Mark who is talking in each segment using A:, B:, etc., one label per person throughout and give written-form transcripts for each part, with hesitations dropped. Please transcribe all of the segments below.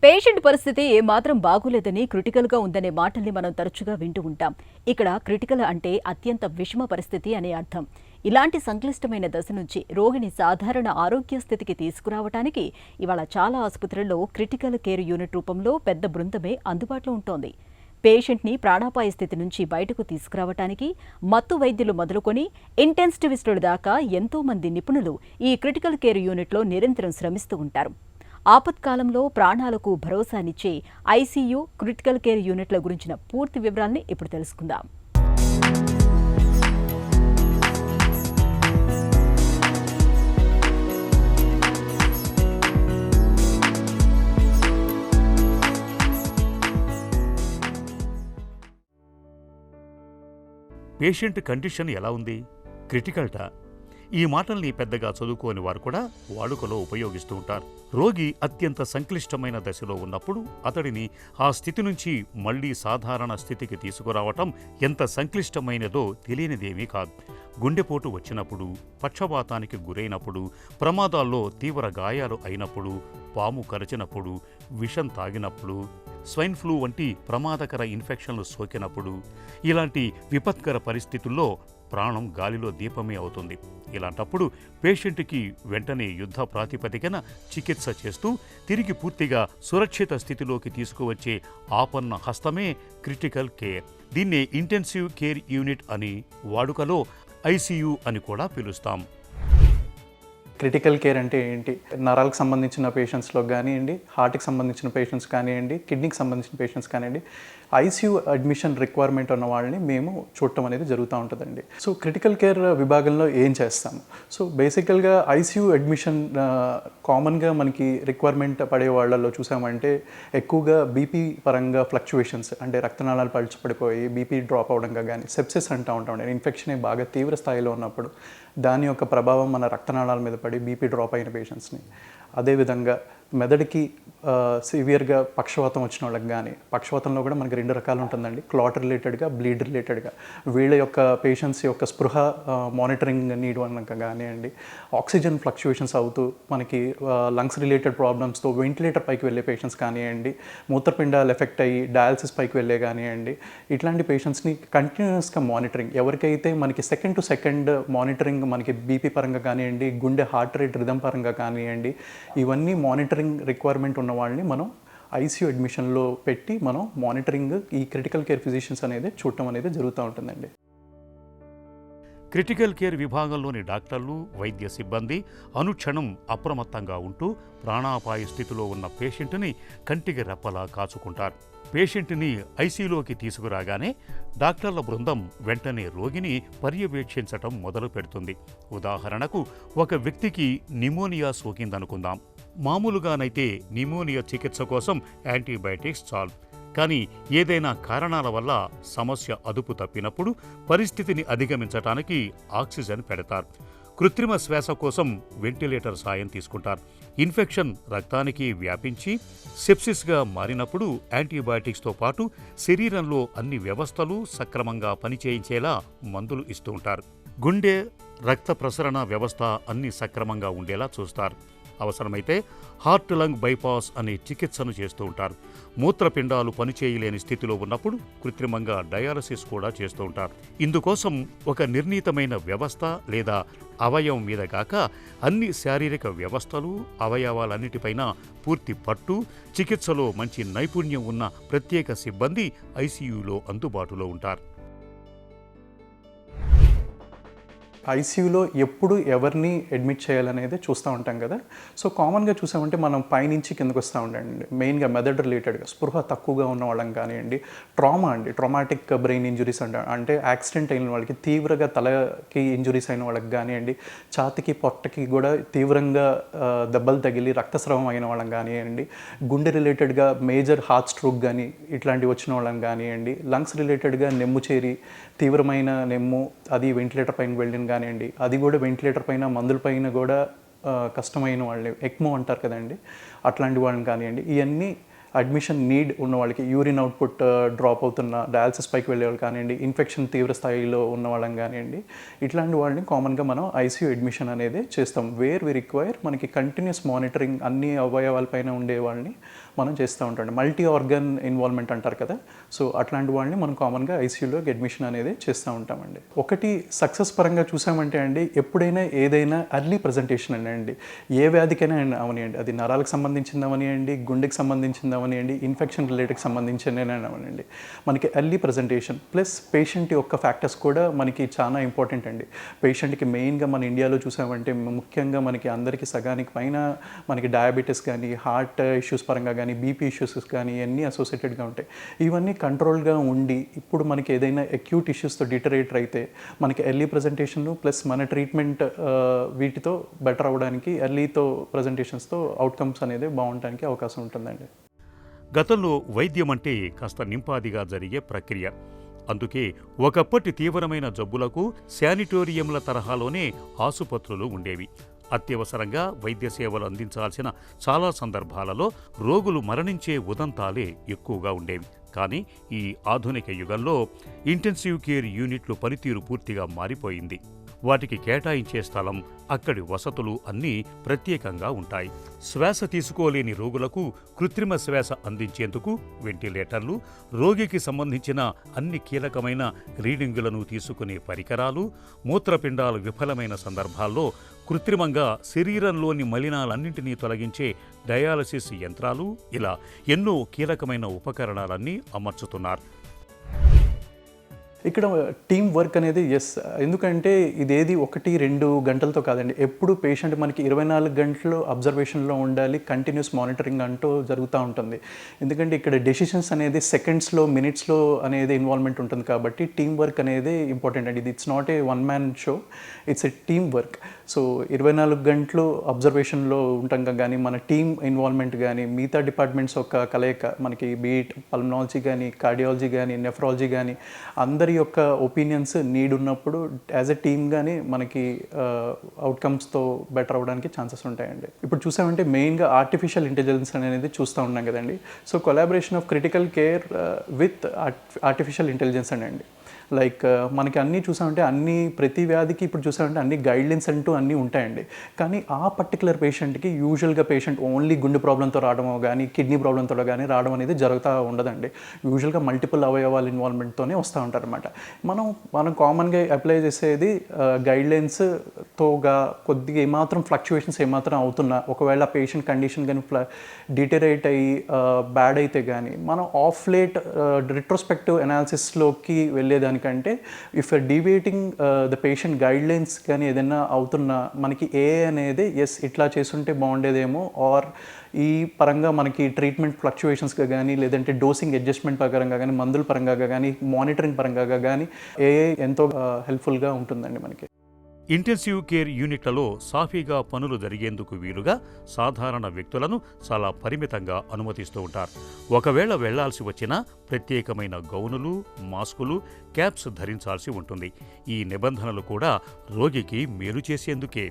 A: Patient పరిస్థితి ఏమాత్రం బాగోలేదని క్రిటికల్గా ఉందనే మాటల్ని మనం తరచుగా వింటూ ఉంటాం. ఇక్కడ క్రిటికల్ అంటే అత్యంత విషమ పరిస్థితి అనే అర్థం. ఇలాంటి సంక్లిష్టమైన దశ నుంచి రోగిని సాధారణ ఆరోగ్య స్థితికి తీసుకురావడానికి ఇవాళ చాలా ఆసుపత్రుల్లో క్రిటికల్ కేర్ యూనిట్ రూపంలో పెద్ద బృందమే అందుబాటులో ఉంటోంది. పేషెంట్ని ప్రాణాపాయ స్థితి నుంచి బయటకు తీసుకురావటానికి మత్తు వైద్యులు మొదలుకొని ఇంటెన్సివిస్టుల దాకా ఎంతో మంది నిపుణులు ఈ క్రిటికల్ కేర్ యూనిట్లో నిరంతరం శ్రమిస్తూ ఉంటారు. ఆపత్కాలంలో ప్రాణాలకు భరోసానిచ్చే ఐసీయూ, క్రిటికల్ కేర్ యూనిట్ల గురించిన పూర్తి వివరాల్ని ఇప్పుడు తెలుసుకుందాం.
B: పేషెంట్ కండిషన్ ఎలా ఉంది? క్రిటికల్టా? ఈ మాటల్ని పెద్దగా చదువుకోని వారు కూడా వాడుకలో ఉపయోగిస్తూ ఉంటారు. రోగి అత్యంత సంక్లిష్టమైన దశలో ఉన్నప్పుడు అతడిని ఆ స్థితి నుంచి మళ్లీ సాధారణ స్థితికి తీసుకురావటం ఎంత సంక్లిష్టమైనదో తెలియనిదేమీ కాదు. గుండెపోటు వచ్చినప్పుడు, పక్షవాతానికి గురైనప్పుడు, ప్రమాదాల్లో తీవ్ర గాయాలు అయినప్పుడు, పాము కరచినప్పుడు, విషం తాగినప్పుడు, స్వైన్ ఫ్లూ వంటి ప్రమాదకర ఇన్ఫెక్షన్లు సోకినప్పుడు, ఇలాంటి విపత్కర పరిస్థితుల్లో ప్రాణం గాలిలో దీపమే అవుతుంది. ఇలాంటప్పుడు పేషెంట్కి వెంటనే యుద్ధ ప్రాతిపదికన చికిత్స చేస్తూ తిరిగి పూర్తిగా సురక్షిత స్థితిలోకి తీసుకువచ్చే ఆపన్న హస్తమే క్రిటికల్ కేర్. దీన్నే ఇంటెన్సివ్ కేర్ యూనిట్ అని, వాడుకలో ఐసీయూ అని కూడా పిలుస్తాం.
C: క్రిటికల్ కేర్ అంటే ఏంటి? నరాలకు సంబంధించిన పేషెంట్స్లో కానివ్వండి, హార్ట్కి సంబంధించిన పేషెంట్స్ కానివ్వండి, కిడ్నీకి సంబంధించిన పేషెంట్స్ కానివ్వండి, ఐసీయూ అడ్మిషన్ రిక్వైర్మెంట్ ఉన్న వాళ్ళని మేము చూడటం అనేది జరుగుతూ ఉంటుందండి. సో క్రిటికల్ కేర్ విభాగంలో ఏం చేస్తాము? సో బేసికల్గా ఐసీయూ అడ్మిషన్ కామన్గా మనకి రిక్వైర్మెంట్ పడే వాళ్ళల్లో చూసామంటే ఎక్కువగా బీపీ పరంగా ఫ్లక్చువేషన్స్, అంటే రక్తనాళాలు పడిపోయి బీపీ డ్రాప్ అవడంగా కానీ, సెప్సిస్ అంటూ ఉంటాం, ఇన్ఫెక్షన్ బాగా తీవ్ర స్థాయిలో ఉన్నప్పుడు దాని యొక్క ప్రభావం మన రక్తనాళాల మీద పడి బీపీ డ్రాప్ అయిన పేషెంట్స్ని, అదేవిధంగా మెదడుకి సివియర్గా పక్షవాతం వచ్చిన వాళ్ళకి కానీ, పక్షవాతంలో కూడా మనకి 2 రకాలు ఉంటుందండి, క్లాట్ రిలేటెడ్గా, బ్లీడ్ రిలేటెడ్గా. వీళ్ళ యొక్క పేషెంట్స్ యొక్క స్పృహ మానిటరింగ్ నీడ్ వల్ల కానివ్వండి, ఆక్సిజన్ ఫ్లక్చువేషన్స్ అవుతూ మనకి లంగ్స్ రిలేటెడ్ ప్రాబ్లమ్స్తో వెంటిలేటర్ పైకి వెళ్ళే పేషెంట్స్ కానివ్వండి, మూత్రపిండాలు ఎఫెక్ట్ అయ్యి డయాలసిస్ పైకి వెళ్ళే కానివ్వండి, ఇట్లాంటి పేషెంట్స్ని కంటిన్యూస్గా మానిటరింగ్, ఎవరికైతే మనకి సెకండ్ టు సెకండ్ మానిటరింగ్ మనకి బీపీ పరంగా కానివ్వండి, గుండె హార్ట్ రేట్ రిథమ్ పరంగా కానివ్వండి, ఇవన్నీ మానిటరింగ్ రిక్వైర్మెంట్ ఉన్న వాళ్ళని మనం ఐసీయూ అడ్మిషన్లో పెట్టి మనం మానిటరింగ్, ఈ క్రిటికల్ కేర్ ఫిజిషియన్స్ అనేది చూడటం అనేది జరుగుతూ ఉంటుందండి.
B: క్రిటికల్ కేర్ విభాగంలోని డాక్టర్లు, వైద్య సిబ్బంది అనుక్షణం అప్రమత్తంగా ఉంటూ ప్రాణాపాయ స్థితిలో ఉన్న పేషెంట్ని కంటికి రెప్పలా కాచుకుంటారు. పేషెంట్ని ఐసీయూలోకి తీసుకురాగానే డాక్టర్ల బృందం వెంటనే రోగిని పర్యవేక్షించటం మొదలు పెడుతుంది. ఉదాహరణకు, ఒక వ్యక్తికి నిమోనియా సోకిందనుకుందాం. మామూలుగానైతే నిమోనియా చికిత్స కోసం యాంటీబయాటిక్స్ చాలు. కానీ ఏదైనా కారణాల వల్ల సమస్య అదుపు తప్పినప్పుడు పరిస్థితిని అధిగమించటానికి ఆక్సిజన్ పెడతారు. కృత్రిమ శ్వాస కోసం వెంటిలేటర్ సాయం తీసుకుంటారు. ఇన్ఫెక్షన్ రక్తానికి వ్యాపించి సెప్సిస్గా మారినప్పుడు యాంటీబయాటిక్స్తో పాటు శరీరంలో అన్ని వ్యవస్థలు సక్రమంగా పనిచేయించేలా మందులు ఇస్తూ ఉంటారు. గుండె, రక్త ప్రసరణ వ్యవస్థ అన్ని సక్రమంగా ఉండేలా చూస్తారు. అవసరమైతే హార్ట్ లంగ్ బైపాస్ అనే చికిత్సను చేస్తూ ఉంటారు. మూత్రపిండాలు పనిచేయలేని స్థితిలో ఉన్నప్పుడు కృత్రిమంగా డయాలసిస్ కూడా చేస్తూ ఉంటారు. ఇందుకోసం ఒక నిర్ణీతమైన వ్యవస్థ లేదా అవయవం మీద కాక అన్ని శారీరక వ్యవస్థలు, అవయవాలన్నిటిపైన పూర్తి పట్టు, చికిత్సలో మంచి నైపుణ్యం ఉన్న ప్రత్యేక సిబ్బంది ఐసీయూలో అందుబాటులో ఉంటారు.
C: ఐసీయూలో ఎప్పుడు ఎవరిని అడ్మిట్ చేయాలనేది చూస్తూ ఉంటాం కదా. సో కామన్గా చూసామంటే మనం పైనుంచి కిందకు వస్తూ ఉండండి, మెయిన్గా మెదడు రిలేటెడ్గా స్పృహ తక్కువగా ఉన్న వాళ్ళని కానివ్వండి, ట్రామాటిక్ బ్రెయిన్ ఇంజురీస్ అంటే యాక్సిడెంట్ అయిన వాళ్ళకి, తీవ్రంగా తలకి ఇంజురీస్ అయిన వాళ్ళకి కానివ్వండి, ఛాతికి పొట్టకి కూడా తీవ్రంగా దెబ్బలు తగిలి రక్తస్రావం అయిన వాళ్ళని కానివ్వండి, గుండె రిలేటెడ్గా మేజర్ హార్ట్ స్ట్రోక్ కానీ ఇట్లాంటివి వచ్చిన వాళ్ళని కానివ్వండి, లంగ్స్ రిలేటెడ్గా నెమ్ము చేరి తీవ్రమైన నెమ్ము, అది వెంటిలేటర్ పైన వెళ్ళిన కానివ్వండి, అది కూడా వెంటిలేటర్ పైన మందుల పైన కూడా కష్టమైన వాళ్ళని, ఎక్మో అంటారు కదండి, అట్లాంటి వాళ్ళని కానివ్వండి, ఇవన్నీ అడ్మిషన్ నీడ్ ఉన్న వాళ్ళకి, యూరిన్ అవుట్పుట్ డ్రాప్ అవుతున్న, డయాలసిస్ పైకి వెళ్ళే వాళ్ళు కానివ్వండి, ఇన్ఫెక్షన్ తీవ్ర స్థాయిలో ఉన్న వాళ్ళని కానివ్వండి, ఇట్లాంటి వాళ్ళని కామన్గా మనం ఐసీయూ అడ్మిషన్ అనేది చేస్తాం. వేర్ వి రిక్వైర్ మనకి కంటిన్యూస్ మానిటరింగ్, అన్ని అవయవాలపైన ఉండే వాళ్ళని మనం చేస్తూ ఉంటాం. మల్టీ ఆర్గన్ ఇన్వాల్వ్మెంట్ అంటారు కదా, సో అట్లాంటి వాళ్ళని మనం కామన్గా ఐసీయూలోకి అడ్మిషన్ అనేది చేస్తూ ఉంటామండి. ఒకటి సక్సెస్ పరంగా చూసామంటే అండి, ఎప్పుడైనా ఏదైనా ఎర్లీ ప్రజెంటేషన్ అండి, ఏ వ్యాధికైనా అవనియండి, అది నరాలకు సంబంధించింది అవనియండి, గుండెకి సంబంధించింది అవనియండి, ఇన్ఫెక్షన్ రిలేటెడ్కి సంబంధించిన అవనండి, మనకి ఎర్లీ ప్రజెంటేషన్ ప్లస్ పేషెంట్ యొక్క ఫ్యాక్టర్స్ కూడా మనకి చాలా ఇంపార్టెంట్ అండి. పేషెంట్కి మెయిన్గా మన ఇండియాలో చూసామంటే ముఖ్యంగా మనకి అందరికీ సగానికి పైన మనకి డయాబెటీస్ కానీ, హార్ట్ ఇష్యూస్ పరంగా కానీ, బీపీ ఇష్యూస్ కానీ ఇవన్నీ అసోసియేటెడ్గా ఉంటాయి. ఇవన్నీ కంట్రోల్గా ఉండి ఇప్పుడు మనకి ఏదైనా అక్యూట్ ఇష్యూస్తో డిటరేటర్ అయితే మనకి ఎర్లీ ప్రజెంటేషన్ ప్లస్ మన ట్రీట్మెంట్ వీటితో బెటర్ అవ్వడానికి ఎర్లీతో ప్రజెంటేషన్స్తో అవుట్కమ్స్ అనేది బాగుండడానికి అవకాశం ఉంటుందండి.
B: గతంలో వైద్యం అంటే కాస్త నింపాదిగా జరిగే ప్రక్రియ. అందుకే ఒకప్పటి తీవ్రమైన జబ్బులకు శానిటోరియంల తరహాలోనే ఆసుపత్రులు ఉండేవి. అత్యవసరంగా వైద్య సేవలు అందించాల్సిన చాలా సందర్భాలలో రోగులు మరణించే ఉదంతాలే ఎక్కువగా ఉండేవి. కానీ ఈ ఆధునిక యుగంలో ఇంటెన్సివ్ కేర్ యూనిట్లు పనితీరు పూర్తిగా మారిపోయింది. వాటికి కేటాయించే స్థలం, అక్కడి వసతులు అన్నీ ప్రత్యేకంగా ఉంటాయి. శ్వాస తీసుకోలేని రోగులకు కృత్రిమ శ్వాస అందించేందుకు వెంటిలేటర్లు, రోగికి సంబంధించిన అన్ని కీలకమైన రీడింగులను తీసుకునే పరికరాలు, మూత్రపిండాలు విఫలమైన సందర్భాల్లో కృత్రిమంగా శరీరంలోని మలినాలన్నింటినీ తొలగించే డయాలసిస్ యంత్రాలు, ఇలా ఎన్నో కీలకమైన ఉపకరణాలన్నీ అమర్చుతున్నారు.
C: ఇక్కడ టీమ్ వర్క్ అనేది ఎందుకంటే ఇదేది 1-2 గంటలతో కాదండి, ఎప్పుడు పేషెంట్ మనకి 24 గంటలు అబ్జర్వేషన్లో ఉండాలి, కంటిన్యూస్ మానిటరింగ్ అంటూ జరుగుతూ ఉంటుంది. ఎందుకంటే ఇక్కడ డెసిషన్స్ అనేది సెకండ్స్లో, మినిట్స్లో అనేది ఇన్వాల్వ్మెంట్ ఉంటుంది కాబట్టి టీమ్ వర్క్ అనేది ఇంపార్టెంట్ అండి. It's not a one man show, it's a team work. So 24 గంటలు అబ్జర్వేషన్లో ఉంటాం కానీ మన టీమ్ ఇన్వాల్వ్మెంట్ కానీ మిగతా డిపార్ట్మెంట్స్ యొక్క కలయిక, మనకి బీట్ పల్మనాలజీ కానీ, కార్డియాలజీ కానీ, నెఫ్రాలజీ కానీ అందరి యొక్క ఒపీనియన్స్ నీడ్ ఉన్నప్పుడు యాజ్ ఎ టీమ్ కానీ మనకి అవుట్కమ్స్తో బెటర్ అవ్వడానికి ఛాన్సెస్ ఉంటాయండి. ఇప్పుడు చూసామంటే మెయిన్గా ఆర్టిఫిషియల్ ఇంటెలిజెన్స్ అనేది చూస్తూ ఉన్నాం కదండి. So collaboration of critical care with artificial intelligence అండి. లైక్ మనకి అన్నీ చూసామంటే ప్రతి వ్యాధికి ఇప్పుడు చూసామంటే అన్ని గైడ్లైన్స్ అంటూ అన్నీ ఉంటాయండి. కానీ ఆ పర్టికులర్ పేషెంట్కి యూజువల్గా పేషెంట్ ఓన్లీ గుండె ప్రాబ్లంతో రావడమో కానీ, కిడ్నీ ప్రాబ్లంతో కానీ రావడం అనేది జరుగుతూ ఉండదండి. యూజువల్గా మల్టిపుల్ అవయవాల ఇన్వాల్వ్మెంట్తోనే వస్తూ ఉంటారనమాట. మనం కామన్గా అప్లై చేసేది గైడ్లైన్స్తోగా కొద్దిగా ఏమాత్రం ఫ్లక్చువేషన్స్ ఏమాత్రం అవుతున్నా, ఒకవేళ పేషెంట్ కండిషన్ కానీ డిటరేట్ అయ్యి బ్యాడ్ అయితే కానీ మనం ఆఫ్ లేట్ రిట్రోస్పెక్టివ్ అనాలిసిస్లోకి వెళ్ళేదానికి కంటే if deviating the patient guidelines కానీ ఏదైనా అవుతున్నా మనకి అనేది ఇట్లా చేస్తుంటే బాగుండేదేమో, ఆర్ ఈ పరంగా మనకి ట్రీట్మెంట్ ఫ్లక్చువేషన్స్గా కానీ, లేదంటే డోసింగ్ అడ్జస్ట్మెంట్ పరంగా కానీ, మందుల పరంగా కానీ, మానిటరింగ్ పరంగా కానీ ఎంతో హెల్ప్ఫుల్గా ఉంటుందండి మనకి.
B: ఇంటెన్సివ్ కేర్ యూనిట్లలో సాఫీగా పనులు జరిగేందుకు వీలుగా సాధారణ వ్యక్తులను చాలా పరిమితంగా అనుమతిస్తూ ఉంటారు. ఒకవేళ వెళ్లాల్సి వచ్చినా ప్రత్యేకమైన గౌనులు, మాస్కులు, క్యాప్స్ ధరించాల్సి ఉంటుంది. ఈ నిబంధనలు కూడా రోగికి మేలు చేసేందుకే.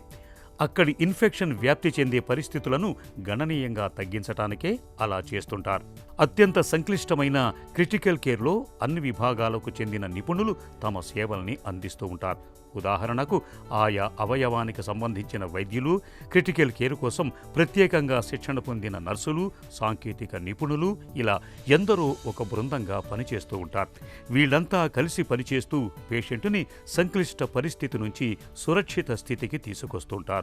B: అక్కడి ఇన్ఫెక్షన్ వ్యాప్తి చెందే పరిస్థితులను గణనీయంగా తగ్గించటానికే అలా చేస్తుంటారు. అత్యంత సంక్లిష్టమైన క్రిటికల్ కేర్లో అన్ని విభాగాలకు చెందిన నిపుణులు తమ సేవల్ని అందిస్తూ ఉంటారు. ఉదాహరణకు ఆయా అవయవానికి సంబంధించిన వైద్యులు, క్రిటికల్ కేర్ కోసం ప్రత్యేకంగా శిక్షణ పొందిన నర్సులు, సాంకేతిక నిపుణులు, ఇలా ఎందరో ఒక బృందంగా పనిచేస్తూ ఉంటారు. వీళ్లంతా కలిసి పనిచేస్తూ పేషెంటుని సంక్లిష్ట పరిస్థితి నుంచి సురక్షిత స్థితికి తీసుకొస్తుంటారు.